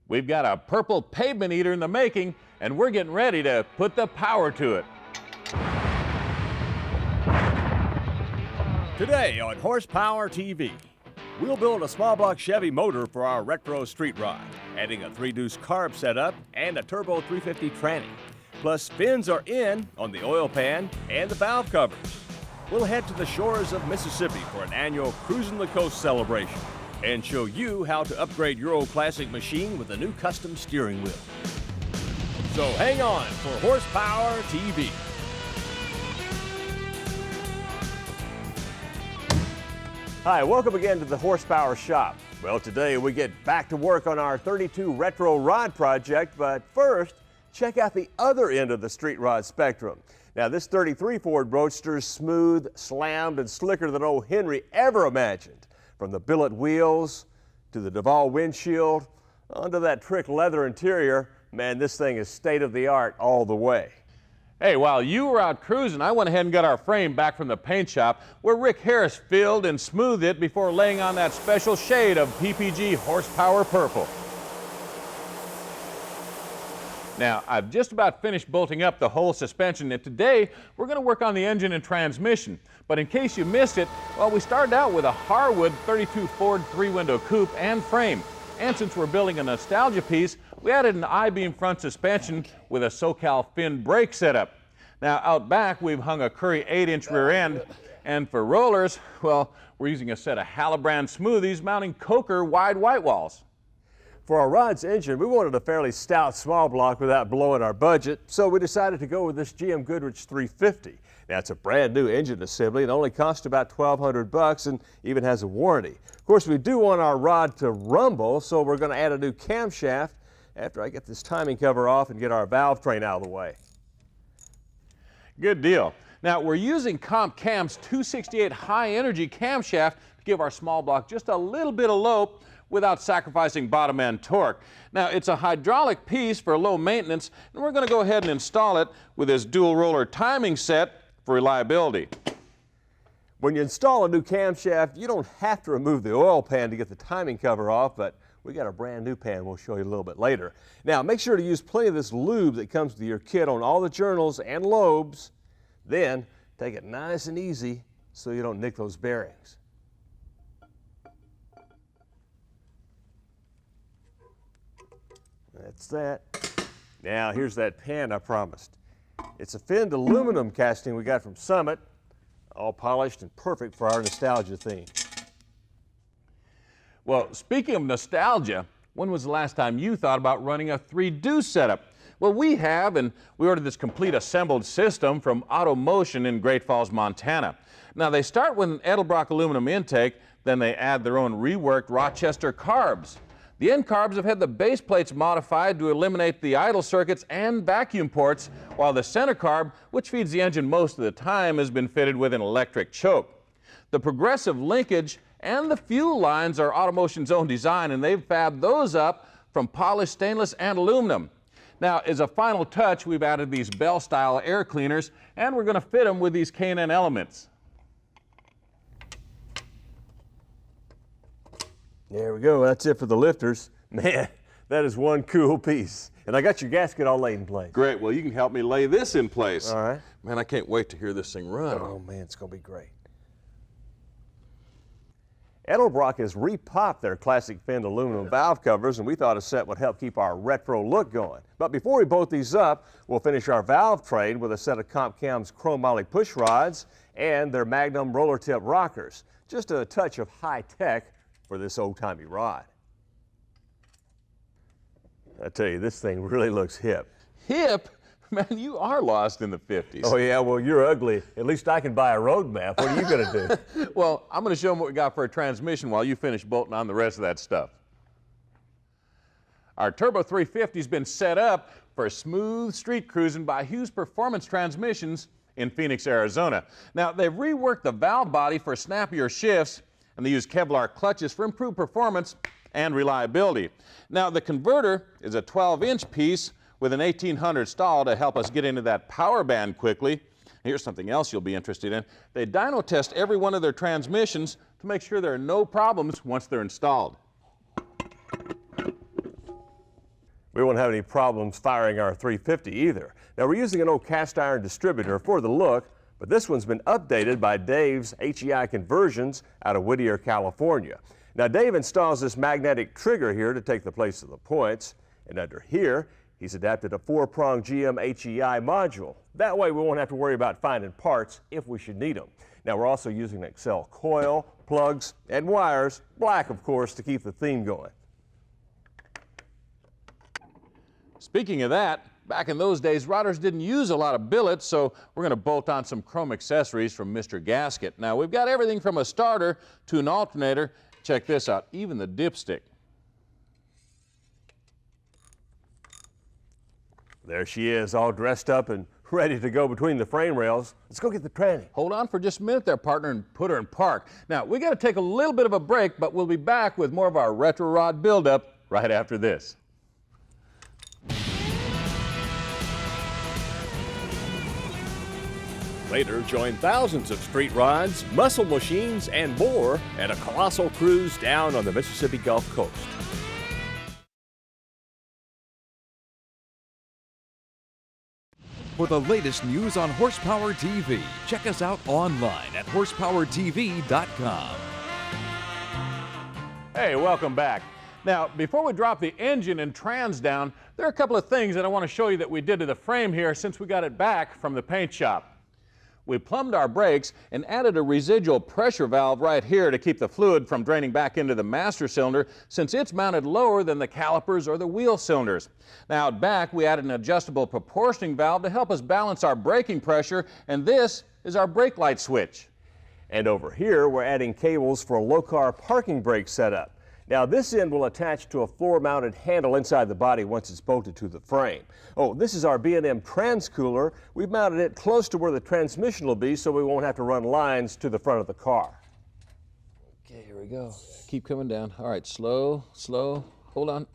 We've got a purple pavement eater in the making, and we're getting ready to put the power to it. Today on Horsepower TV, we'll build a small block Chevy motor for our retro street rod, adding a 3-deuce carb setup and a turbo 350 tranny. Plus, fins are in on the oil pan and the valve covers. We'll head to the shores of Mississippi for an annual Cruising the Coast celebration and show you how to upgrade your old classic machine with a new custom steering wheel. So hang on for Horsepower TV. Hi, welcome again to the Horsepower Shop. Well, today we get back to work on our 32 retro rod project, but first, check out the other end of the street rod spectrum. Now, this 33 Ford Roadster is smooth, slammed, and slicker than old Henry ever imagined. From the billet wheels to the Duval windshield, onto that trick leather interior, man, this thing is state-of-the-art all the way. Hey, while you were out cruising, I went ahead and got our frame back from the paint shop where Rick Harris filled and smoothed it before laying on that special shade of PPG Horsepower Purple. Now, I've just about finished bolting up the whole suspension, and today we're going to work on the engine and transmission. But in case you missed it, well, we started out with a Harwood 32 Ford 3-window coupe and frame. And since we're building a nostalgia piece, we added an I-beam front suspension with a SoCal fin brake setup. Now, out back, we've hung a Curry 8-inch rear end. And for rollers, well, we're using a set of Halibrand smoothies mounting Coker wide white walls. For our rod's engine, we wanted a fairly stout small block without blowing our budget, so we decided to go with this GM Goodrich 350. Now, it's a brand new engine assembly. It only cost about $1,200 and even has a warranty. Of course, we do want our rod to rumble, so we're going to add a new camshaft after I get this timing cover off and get our valve train out of the way. Good deal. Now, we're using Comp Cam's 268 high-energy camshaft to give our small block just a little bit of lope without sacrificing bottom end torque. Now, it's a hydraulic piece for low maintenance, and we're going to go ahead and install it with this dual roller timing set for reliability. When you install a new camshaft, you don't have to remove the oil pan to get the timing cover off, but we got a brand new pan we'll show you a little bit later. Now, make sure to use plenty of this lube that comes with your kit on all the journals and lobes. Then, take it nice and easy so you don't nick those bearings. That's that. Now, here's that pan I promised. It's a finned aluminum casting we got from Summit, all polished and perfect for our nostalgia theme. Well, speaking of nostalgia, when was the last time you thought about running a 3-deuce setup? Well, we have, and we ordered this complete assembled system from Automotion in Great Falls, Montana. Now, they start with an Edelbrock aluminum intake, then they add their own reworked Rochester carbs. The end carbs have had the base plates modified to eliminate the idle circuits and vacuum ports, while the center carb, which feeds the engine most of the time, has been fitted with an electric choke. The progressive linkage and the fuel lines are Automotion's own design, and they've fabbed those up from polished stainless and aluminum. Now, as a final touch, we've added these Bell-style air cleaners, and we're going to fit them with these K&N elements. There we go. That's it for the lifters. Man, that is one cool piece. And I got your gasket all laid in place. Great. Well, you can help me lay this in place. All right. Man, I can't wait to hear this thing run. Oh, man, it's going to be great. Edelbrock has repopped their classic finned aluminum valve covers, and we thought a set would help keep our retro look going. But before we bolt these up, we'll finish our valve train with a set of Comp Cam's chrome moly push rods and their Magnum roller tip rockers. Just a touch of high tech for this old-timey rod. I tell you, this thing really looks hip. Hip? Man, you are lost in the 50s. Oh, yeah, well, you're ugly. At least I can buy a road map. What are you going to do? Well, I'm going to show them what we got for a transmission while you finish bolting on the rest of that stuff. Our Turbo 350's been set up for smooth street cruising by Hughes Performance Transmissions in Phoenix, Arizona. Now, they've reworked the valve body for snappier shifts, and they use Kevlar clutches for improved performance and reliability. Now, the converter is a 12-inch piece with an 1800 stall to help us get into that power band quickly. Here's something else you'll be interested in. They dyno test every one of their transmissions to make sure there are no problems once they're installed. We won't have any problems firing our 350 either. Now, we're using an old cast iron distributor for the look, but this one's been updated by Dave's HEI Conversions out of Whittier, California. Now, Dave installs this magnetic trigger here to take the place of the points, and under here, he's adapted a 4-prong GM HEI module. That way we won't have to worry about finding parts if we should need them. Now, we're also using an Excel coil, plugs, and wires, black of course, to keep the theme going. Speaking of that, back in those days, routers didn't use a lot of billets, so we're going to bolt on some chrome accessories from Mr. Gasket. Now, we've got everything from a starter to an alternator. Check this out, even the dipstick. There she is, all dressed up and ready to go between the frame rails. Let's go get the tranny. Hold on for just a minute there, partner, and put her in park. Now, we got to take a little bit of a break, but we'll be back with more of our retro rod buildup right after this. Later, join thousands of street rods, muscle machines, and more at a colossal cruise down on the Mississippi Gulf Coast. For the latest news on Horsepower TV, check us out online at horsepowertv.com. Hey, welcome back. Now, before we drop the engine and trans down, there are a couple of things that I want to show you that we did to the frame here since we got it back from the paint shop. We plumbed our brakes and added a residual pressure valve right here to keep the fluid from draining back into the master cylinder since it's mounted lower than the calipers or the wheel cylinders. Now out back we added an adjustable proportioning valve to help us balance our braking pressure, and this is our brake light switch. And over here we're adding cables for a low-car parking brake setup. Now this end will attach to a floor-mounted handle inside the body once it's bolted to the frame. Oh, this is our B&M trans cooler. We've mounted it close to where the transmission will be so we won't have to run lines to the front of the car. Okay, here we go. Keep coming down. All right, slow, slow. Hold on.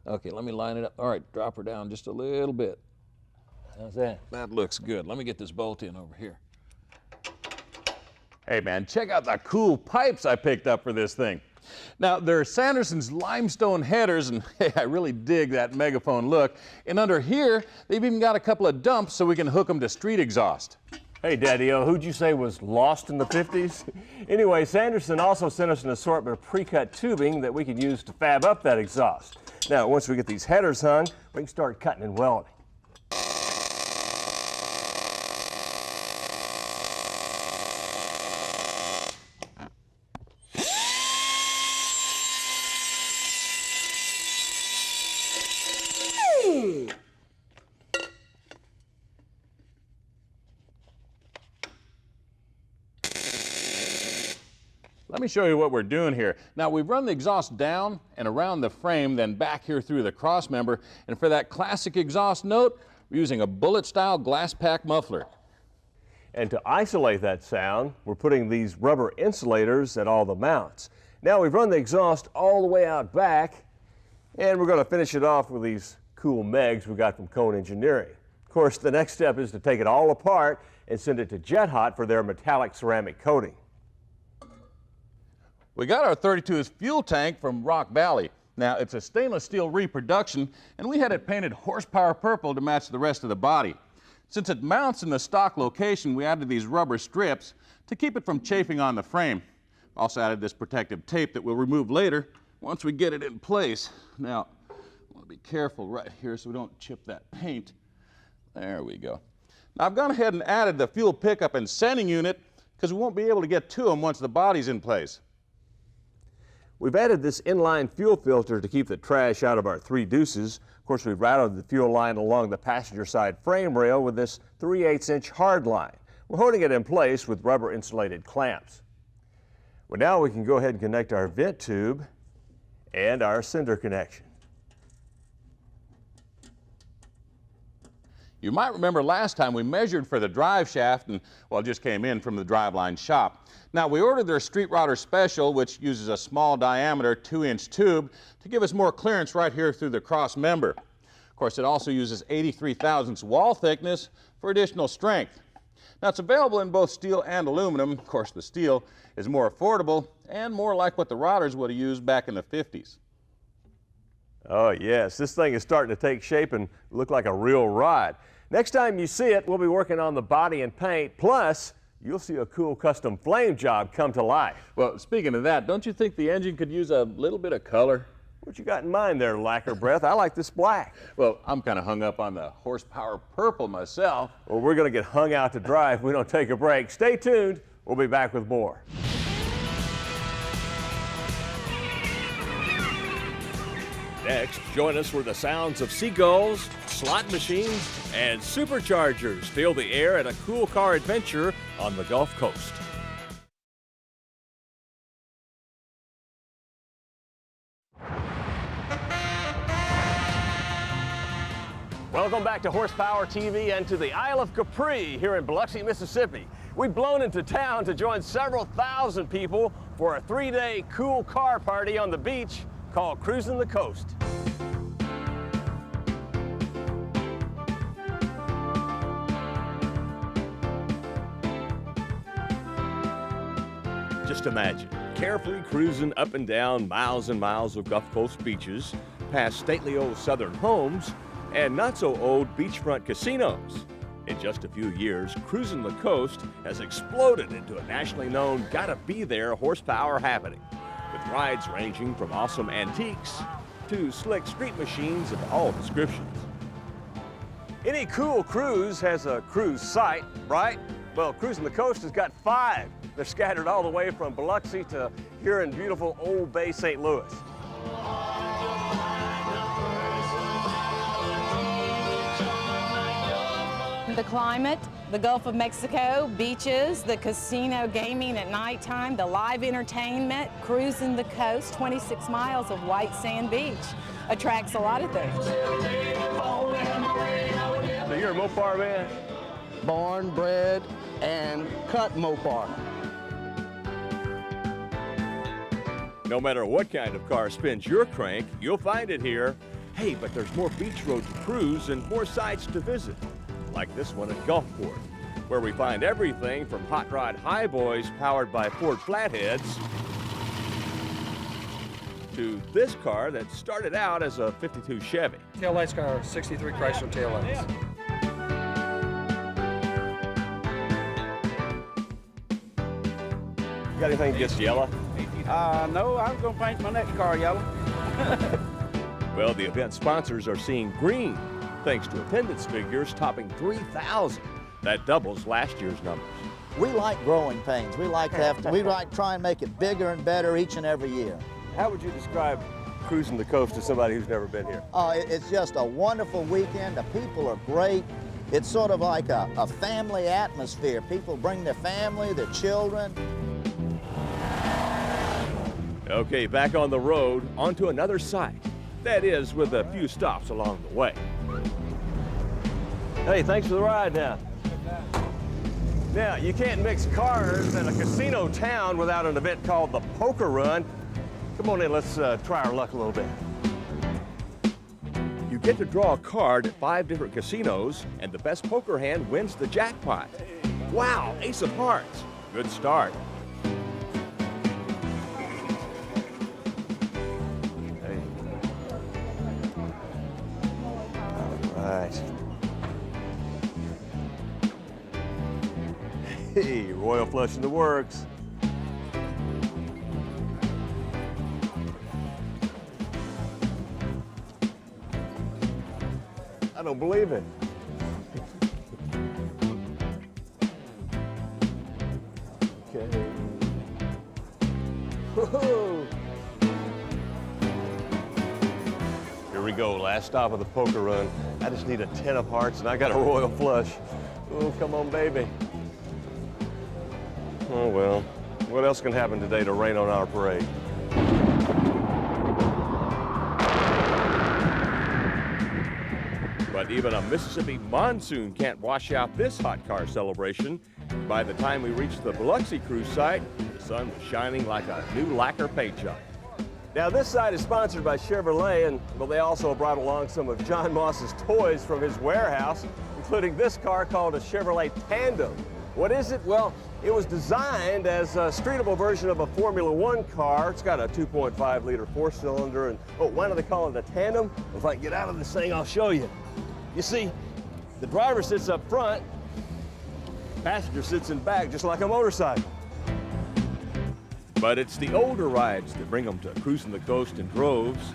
Okay, let me line it up. All right, drop her down just a little bit. How's that? That looks good. Let me get this bolt in over here. Hey man, check out the cool pipes I picked up for this thing. Now, they're Sanderson's limestone headers, and hey, I really dig that megaphone look. And under here, they've even got a couple of dumps so we can hook them to street exhaust. Hey, Daddy-O, who'd you say was lost in the 50s? Anyway, Sanderson also sent us an assortment of pre-cut tubing that we can use to fab up that exhaust. Now, once we get these headers hung, we can start cutting and welding. Let me show you what we're doing here. Now, we've run the exhaust down and around the frame, then back here through the cross member. And for that classic exhaust note, we're using a bullet-style glass pack muffler. And to isolate that sound, we're putting these rubber insulators at all the mounts. Now we've run the exhaust all the way out back, and we're going to finish it off with these cool megs we got from Cone Engineering. Of course, the next step is to take it all apart and send it to Jet Hot for their metallic ceramic coating. We got our 32's fuel tank from Rock Valley. Now, it's a stainless steel reproduction, and we had it painted horsepower purple to match the rest of the body. Since it mounts in the stock location, we added these rubber strips to keep it from chafing on the frame. Also added this protective tape that we'll remove later once we get it in place. Now, I want to be careful right here so we don't chip that paint. There we go. Now, I've gone ahead and added the fuel pickup and sending unit because we won't be able to get to them once the body's in place. We've added this inline fuel filter to keep the trash out of our 3 deuces. Of course, we've routed the fuel line along the passenger side frame rail with this 3/8-inch hard line. We're holding it in place with rubber insulated clamps. Well, now we can go ahead and connect our vent tube and our sender connection. You might remember last time we measured for the drive shaft and, well, it just came in from the driveline shop. Now, we ordered their Street Router Special, which uses a small diameter 2-inch tube to give us more clearance right here through the cross member. Of course, it also uses 83 thousandths wall thickness for additional strength. Now, it's available in both steel and aluminum. Of course, the steel is more affordable and more like what the routers would have used back in the 50s. Oh yes, this thing is starting to take shape and look like a real ride. Next time you see it, we'll be working on the body and paint, plus you'll see a cool custom flame job come to life. Well, speaking of that, don't you think the engine could use a little bit of color? What you got in mind there, Lacquer Breath? I like this black. Well, I'm kind of hung up on the horsepower purple myself. Well, we're going to get hung out to dry if we don't take a break. Stay tuned. We'll be back with more. Next, join us for the sounds of seagulls, slot machines, and superchargers fill the air at a cool car adventure on the Gulf Coast. Welcome back to Horsepower TV and to the Isle of Capri here in Biloxi, Mississippi. We've blown into town to join several thousand people for a 3-day cool car party on the beach called Cruising the Coast. Just imagine, carefully cruising up and down miles and miles of Gulf Coast beaches, past stately old southern homes, and not so old beachfront casinos. In just a few years, Cruising the Coast has exploded into a nationally known gotta-be-there horsepower happening, with rides ranging from awesome antiques to slick street machines of all descriptions. Any cool cruise has a cruise site, right? Well, Cruising the Coast has got 5. They're scattered all the way from Biloxi to here in beautiful Old Bay, St. Louis. The climate, the Gulf of Mexico, beaches, the casino gaming at nighttime, the live entertainment, Cruising the Coast, 26 miles of white sand beach. Attracts a lot of things. So you're a Mopar man? Born, bred, and cut Mopar. No matter what kind of car spins your crank, you'll find it here. Hey, but there's more beach road to cruise and more sites to visit, like this one at Gulfport, where we find everything from hot rod highboys powered by Ford flatheads to this car that started out as a '52 Chevy. Taillights got our 63 Chrysler taillights. You got anything against yellow? No, I was gonna paint my next car yellow. Well, the event sponsors are seeing green, thanks to attendance figures topping 3,000. That doubles last year's numbers. We like growing pains. We like to try and make it bigger and better each and every year. How would you describe Cruising the Coast to somebody who's never been here? It's just a wonderful weekend. The people are great. It's sort of like a family atmosphere. People bring their family, their children. Okay, back on the road, onto another site. That is, with a few stops along the way. Hey, thanks for the ride now. Now, you can't mix cars in a casino town without an event called the Poker Run. Come on in, let's try our luck a little bit. You get to draw a card at 5 different casinos, and the best poker hand wins the jackpot. Wow, ace of hearts. Good start. Right. Hey, royal flush in the works. I don't believe it. Okay. Whoa. Here we go, last stop of the poker run. I just need a 10 of hearts and I got a royal flush. Oh, come on, baby. Oh, well, what else can happen today to rain on our parade? But even a Mississippi monsoon can't wash out this hot car celebration. By the time we reached the Biloxi cruise site, the sun was shining like a new lacquer paint job. Now, this site is sponsored by Chevrolet, and well, they also brought along some of John Moss's toys from his warehouse, including this car called a Chevrolet Tandem. What is it? Well, it was designed as a streetable version of a Formula One car. It's got a 2.5-liter four-cylinder, and why do they call it a tandem? If I can get out of this thing, I'll show you. You see, the driver sits up front, passenger sits in back, just like a motorcycle. But it's the older rides that bring them to cruising the coast in droves.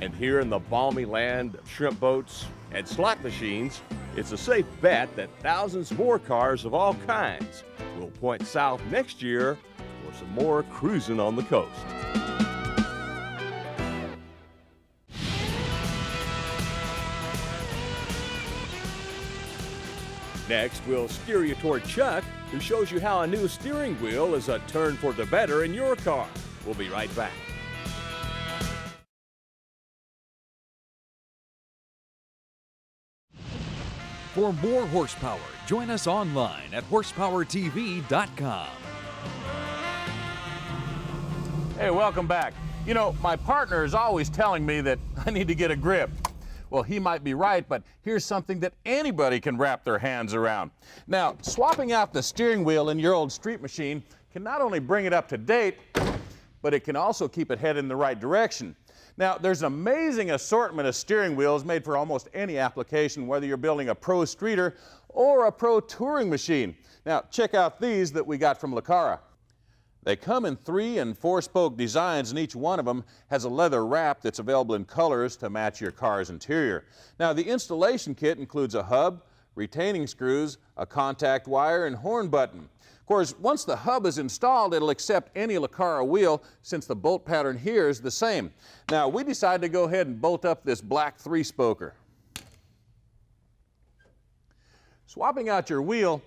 And here in the balmy land of shrimp boats and slot machines, it's a safe bet that thousands more cars of all kinds will point south next year for some more cruising on the coast. Next, we'll steer you toward Chuck, who shows you how a new steering wheel is a turn for the better in your car. We'll be right back. For more horsepower, join us online at horsepowertv.com. Hey, welcome back. You know, my partner is always telling me that I need to get a grip. Well, he might be right, but here's something that anybody can wrap their hands around. Now, swapping out the steering wheel in your old street machine can not only bring it up to date, but it can also keep it headed in the right direction. Now, there's an amazing assortment of steering wheels made for almost any application, whether you're building a pro streeter or a pro touring machine. Now, check out these that we got from Lucara. They come in 3- and 4-spoke designs, and each one of them has a leather wrap that's available in colors to match your car's interior. Now, the installation kit includes a hub, retaining screws, a contact wire, and horn button. Of course, once the hub is installed, it'll accept any Lucara wheel since the bolt pattern here is the same. Now, we decided to go ahead and bolt up this black 3-spoker. Swapping out your wheel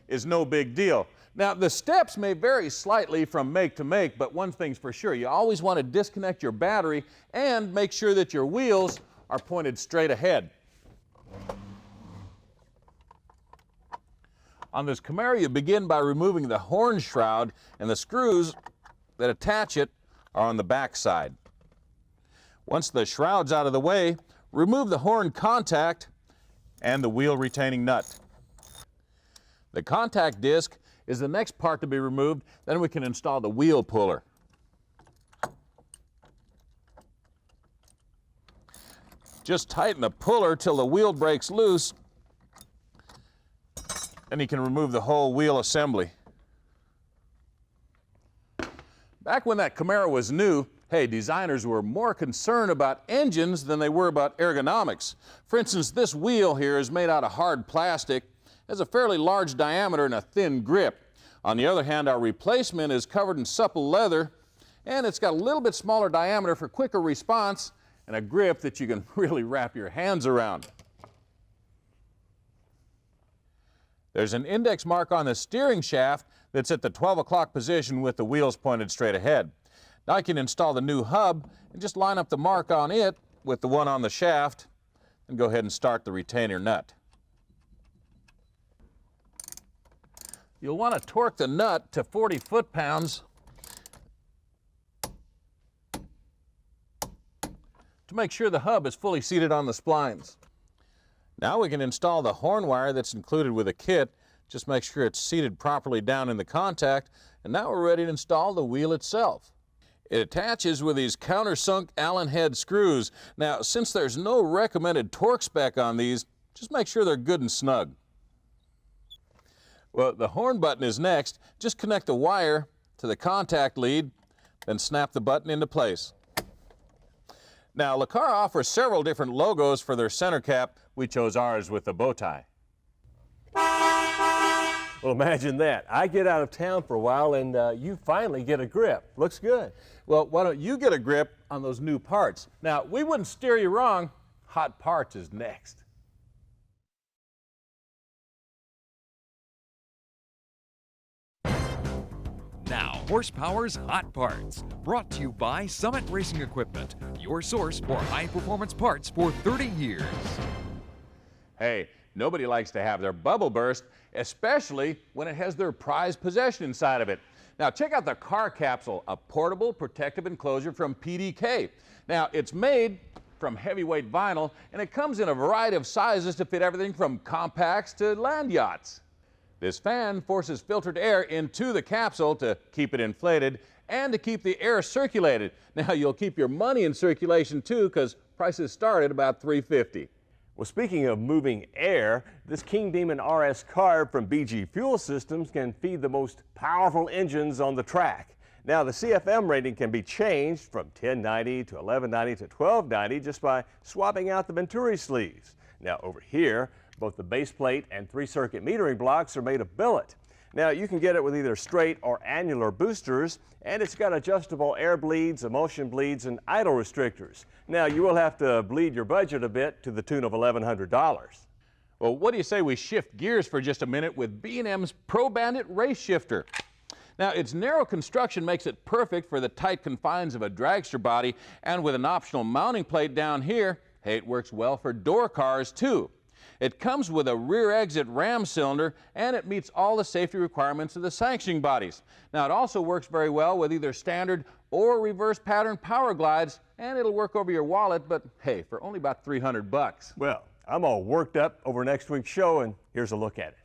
is no big deal. Now, the steps may vary slightly from make to make, but one thing's for sure, you always want to disconnect your battery and make sure that your wheels are pointed straight ahead. On this Camaro, you begin by removing the horn shroud, and the screws that attach it are on the back side. Once the shroud's out of the way, remove the horn contact and the wheel retaining nut. The contact disc is the next part to be removed, then we can install the wheel puller. Just tighten the puller till the wheel breaks loose, and you can remove the whole wheel assembly. Back when that Camaro was new, hey, designers were more concerned about engines than they were about ergonomics. For instance, this wheel here is made out of hard plastic, has a fairly large diameter and a thin grip. On the other hand, our replacement is covered in supple leather, and it's got a little bit smaller diameter for quicker response and a grip that you can really wrap your hands around. There's an index mark on the steering shaft that's at the 12 o'clock position with the wheels pointed straight ahead. Now I can install the new hub and just line up the mark on it with the one on the shaft and go ahead and start the retainer nut. You'll want to torque the nut to 40 foot-pounds to make sure the hub is fully seated on the splines. Now we can install the horn wire that's included with the kit. Just make sure it's seated properly down in the contact, and now we're ready to install the wheel itself. It attaches with these countersunk Allen head screws. Now, since there's no recommended torque spec on these, just make sure they're good and snug. Well, the horn button is next. Just connect the wire to the contact lead, then snap the button into place. Now, Lucara offers several different logos for their center cap. We chose ours with the bow tie. Well, imagine that. I get out of town for a while and you finally get a grip. Looks good. Well, why don't you get a grip on those new parts? Now, we wouldn't steer you wrong. Hot Parts is next. Now, Horsepower's Hot Parts, brought to you by Summit Racing Equipment, your source for high-performance parts for 30 years. Hey, nobody likes to have their bubble burst, especially when it has their prized possession inside of it. Now, check out the car capsule, a portable protective enclosure from PDK. Now, it's made from heavyweight vinyl, and it comes in a variety of sizes to fit everything from compacts to land yachts. This fan forces filtered air into the capsule to keep it inflated and to keep the air circulated. Now you'll keep your money in circulation too, because prices start at about $350. Well, speaking of moving air, this King Demon RS carb from BG Fuel Systems can feed the most powerful engines on the track. Now, the CFM rating can be changed from 1090 to 1190 to 1290 just by swapping out the Venturi sleeves. Now, over here, both the base plate and 3-circuit metering blocks are made of billet. Now, you can get it with either straight or annular boosters, and it's got adjustable air bleeds, emulsion bleeds, and idle restrictors. Now, you will have to bleed your budget a bit to the tune of $1,100. Well, what do you say we shift gears for just a minute with B&M's Pro Bandit Race Shifter? Now, its narrow construction makes it perfect for the tight confines of a dragster body, and with an optional mounting plate down here, hey, it works well for door cars too. It comes with a rear exit ram cylinder, and it meets all the safety requirements of the sanctioning bodies. Now, it also works very well with either standard or reverse pattern power glides, and it'll work over your wallet, but hey, for only about $300. Well, I'm all worked up over next week's show, and here's a look at it.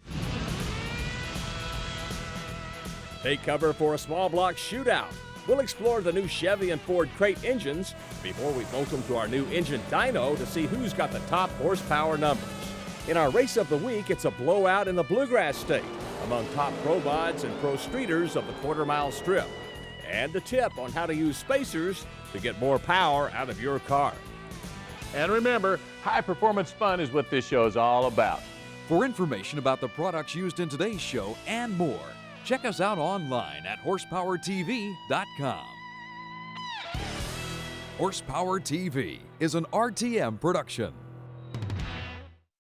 Take cover for a small block shootout. We'll explore the new Chevy and Ford crate engines before we bolt them to our new engine dyno to see who's got the top horsepower numbers. In our race of the week, it's a blowout in the Bluegrass State among top pro mods and pro streeters of the quarter-mile strip. And a tip on how to use spacers to get more power out of your car. And remember, high-performance fun is what this show is all about. For information about the products used in today's show and more, check us out online at horsepowertv.com. Horsepower TV is an RTM production.